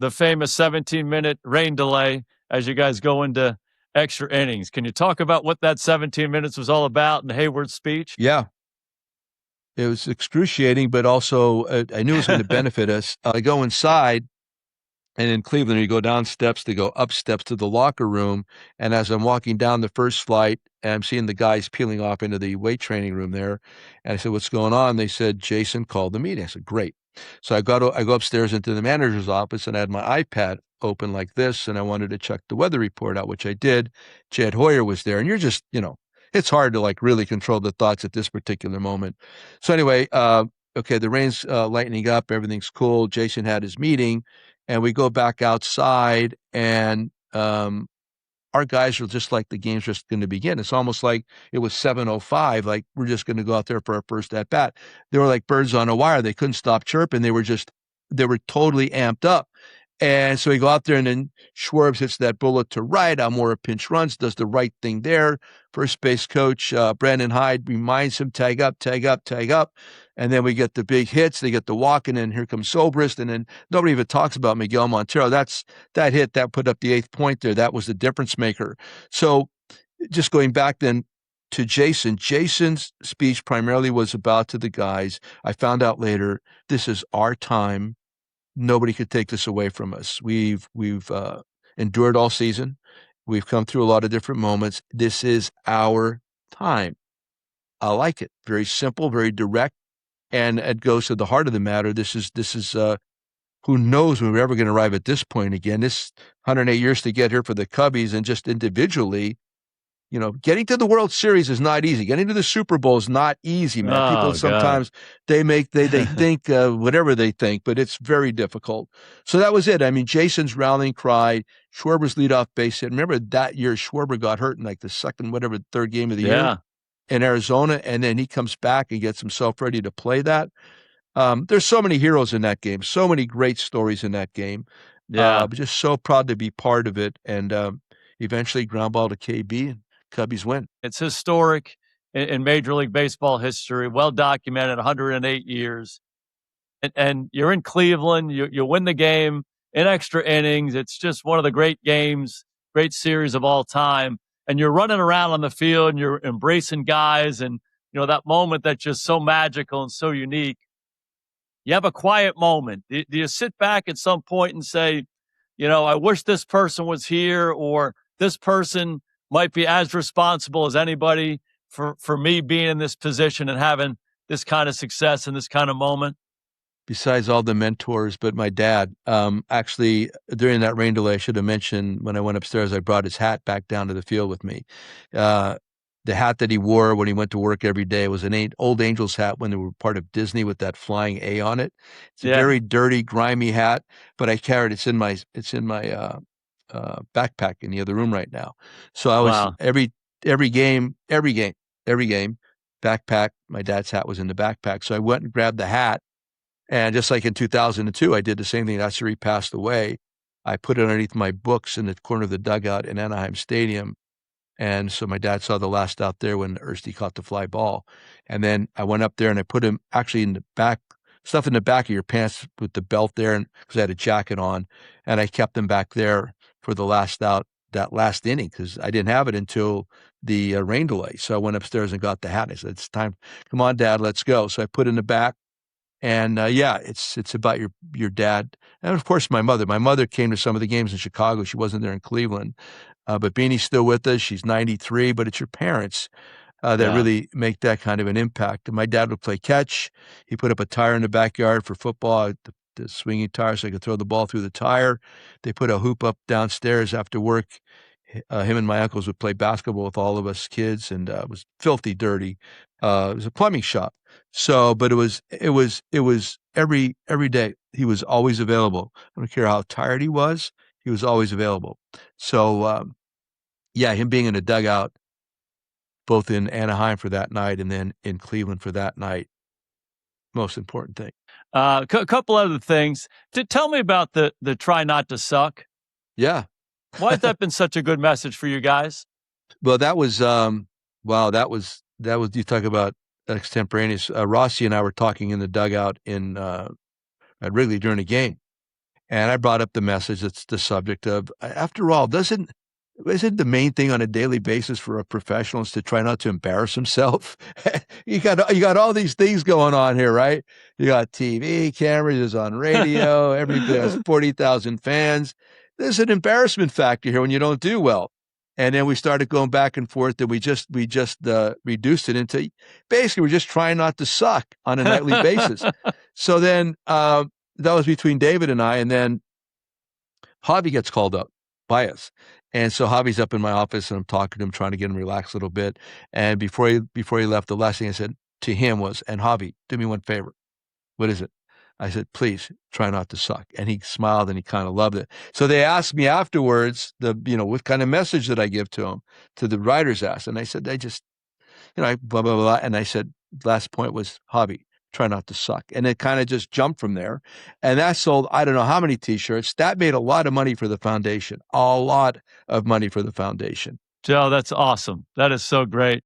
the famous 17-minute rain delay as you guys go into extra innings. Can you talk about what that 17 minutes was all about in Heyward's speech? Yeah, it was excruciating, but also I knew it was going to benefit us. I go inside, and in Cleveland, you go down steps to go up steps to the locker room. And as I'm walking down the first flight, and I'm seeing the guys peeling off into the weight training room there, and I said, "What's going on?" They said, "Jason called the meeting." I said, "Great." So I go upstairs into the manager's office, and I had my iPad open like this, and I wanted to check the weather report out, which I did. Jed Hoyer was there, and you're just, it's hard to like really control the thoughts at this particular moment. So anyway, okay, the rain's lightening up, everything's cool. Jason had his meeting, and we go back outside, and our guys are just like the game's just going to begin. It's almost like it was 7:05, like we're just going to go out there for our first at bat. They were like birds on a wire. They couldn't stop chirping. They were totally amped up. And so we go out there, and then Schwartz hits that bullet to right. Almora pinch runs, does the right thing there. First base coach Brandon Hyde reminds him, tag up, tag up, tag up. And then we get the big hits. They get the walk, and then here comes Sobrist. And then nobody even talks about Miguel Montero. That hit that put up the 8th point there. That was the difference maker. So just going back then to Jason, Jason's speech primarily was about to the guys. I found out later, this is our time. Nobody could take this away from us. We've endured all season. We've come through a lot of different moments. This is our time. I like it. Very simple, very direct, and it goes to the heart of the matter. This is who knows when we're ever going to arrive at this point again. This 108 years to get here for the Cubbies, and just individually, getting to the World Series is not easy. Getting to the Super Bowl is not easy, man. People sometimes they think whatever they think, but it's very difficult. So that was it. I mean, Jason's rallying cry, Schwarber's leadoff base hit. Remember that year Schwarber got hurt in like the third game of the year in Arizona, and then he comes back and gets himself ready to play that. There's so many heroes in that game, so many great stories in that game. But just so proud to be part of it, and eventually ground ball to KB, and Cubbies win. It's historic in Major League Baseball history, well documented, 108 years. And you're in Cleveland, you win the game in extra innings. It's just one of the great games, great series of all time. And you're running around on the field, and you're embracing guys, and that moment that's just so magical and so unique. You have a quiet moment. Do you sit back at some point and say, I wish this person was here, or this person might be as responsible as anybody for me being in this position and having this kind of success in this kind of moment? Besides all the mentors, but my dad, actually, during that rain delay, I should have mentioned when I went upstairs, I brought his hat back down to the field with me. The hat that he wore when he went to work every day was an old Angels hat when they were part of Disney with that flying A on it. It's a very dirty, grimy hat, but I carried it's in my backpack in the other room right now. So I was every game, backpack. My dad's hat was in the backpack. So I went and grabbed the hat. And just like in 2002, I did the same thing. That's where he passed away. I put it underneath my books in the corner of the dugout in Anaheim Stadium. And so my dad saw the last out there when Ersty caught the fly ball. And then I went up there and I put him actually in the back, stuff in the back of your pants with the belt there, and because I had a jacket on. And I kept them back there for the last out, that last inning, because I didn't have it until the rain delay. So I went upstairs and got the hat. I said, "It's time. Come on, Dad, let's go." So I put it in the back. And it's about your dad. And of course, my mother. My mother came to some of the games in Chicago. She wasn't there in Cleveland. But Beanie's still with us. She's 93, but it's your parents that really make that kind of an impact. And my dad would play catch. He put up a tire in the backyard for football, the swinging tire, so I could throw the ball through the tire. They put a hoop up downstairs after work. Him and my uncles would play basketball with all of us kids, and it was filthy dirty. It was a plumbing shop. So, but it was every day. He was always available. I don't care how tired he was always available. So, him being in a dugout, both in Anaheim for that night and then in Cleveland for that night, most important thing. A couple other things. Tell me about the try not to suck. Yeah. Why has that been such a good message for you guys? Well, that was, you talk about extemporaneous. Rossi and I were talking in the dugout at Wrigley during a game. And I brought up the message that's the subject of, after all, isn't the main thing on a daily basis for a professional is to try not to embarrass himself? You got all these things going on here, right? You got TV, cameras on radio, everybody has 40,000 fans. There's an embarrassment factor here when you don't do well. And then we started going back and forth, and we just reduced it into basically we're just trying not to suck on a nightly basis. So then that was between David and I, and then Javi gets called up by us. And so Javi's up in my office, and I'm talking to him, trying to get him relaxed a little bit. And before he left, the last thing I said to him was, "And Javi, do me one favor." "What is it?" I said, "Please try not to suck." And he smiled, and he kind of loved it. So they asked me afterwards, what kind of message did I give to him? To the writers asked, and I said, I blah blah blah. And I said, last point was, Javi, try not to suck. And it kind of just jumped from there. And that sold, I don't know how many t-shirts. That made a lot of money for the foundation, a lot of money for the foundation. Joe, that's awesome. That is so great.